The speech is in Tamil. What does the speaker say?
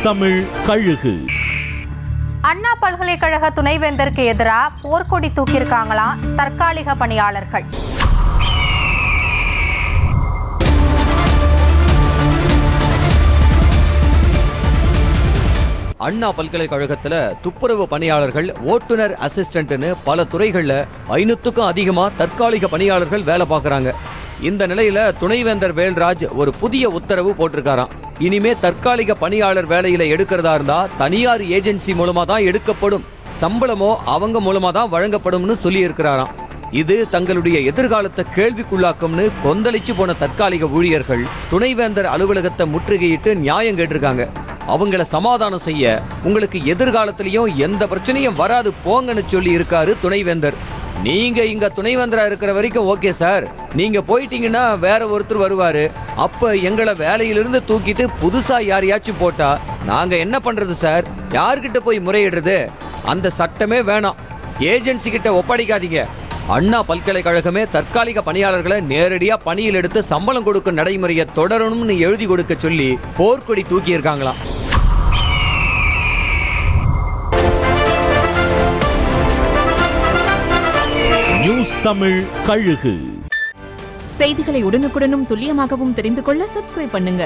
தமிழ் கழுகு. அண்ணா பல்கலைக்கழக துணைவேந்தருக்கு எதிராக போர்க்கொடி தூக்கியிருக்காங்களாம் தற்காலிக பணியாளர்கள். அண்ணா பல்கலைக்கழகத்துல துப்புரவு பணியாளர்கள், ஓட்டுநர், அசிஸ்டன்ட்னு பல துறைகள்ல 500க்கும் அதிகமா தற்காலிக பணியாளர்கள் வேலை பார்க்கறாங்க. இந்த நிலையில துணைவேந்தர் வேல்ராஜ் ஒரு புதிய உத்தரவு போட்டிருக்காராம். இனிமே தற்காலிக பணியாளர் வேலையில எடுக்கிறதா இருந்தா தனியார் ஏஜென்சி மூலமா தான் எடுக்கப்படும், சம்பளமோ அவங்க மூலமா தான் வழங்கப்படும்னு சொல்லி இருக்கிறாராம். இது தங்களுடைய எதிர்காலத்தை கேள்விக்குள்ளாக்கும்னு கொந்தளிச்சு போன தற்காலிக ஊழியர்கள் துணைவேந்தர் அலுவலகத்தை முற்றுகையிட்டு நியாயம் கேட்டிருக்காங்க. அவங்கள சமாதானம் செய்ய உங்களுக்கு எதிர்காலத்திலையும் எந்த பிரச்சனையும் வராது போங்கன்னு சொல்லி இருக்காரு துணைவேந்தர். நீங்க இங்க துணைவேந்தரா இருக்கிற வரைக்கும் ஓகே சார், நீங்க போயிட்டீங்கன்னா வேற ஒருத்தர் வருவாரு, அப்ப எங்களை வேலையிலிருந்து தூக்கிட்டு புதுசா யாரையாச்சும் போட்டா நாங்க என்ன பண்றது சார்? யார்கிட்ட போய் முறையிடுறது? அந்த சட்டமே வேணாம், ஏஜென்சி கிட்ட ஒப்படைக்காதீங்க. அண்ணா பல்கலைக்கழகமே தற்காலிக பணியாளர்களை நேரடியா பணியில் எடுத்து சம்பளம் கொடுக்கும் நடைமுறையை தொடரணும்னு எழுதி கொடுக்க சொல்லி போர்க்கொடி தூக்கி இருக்காங்களாம். நியூஸ் தமிழ் கழுகு. செய்திகளை உடனுக்குடனும் துல்லியமாகவும் தெரிந்து கொள்ள சப்ஸ்கிரைப் பண்ணுங்க.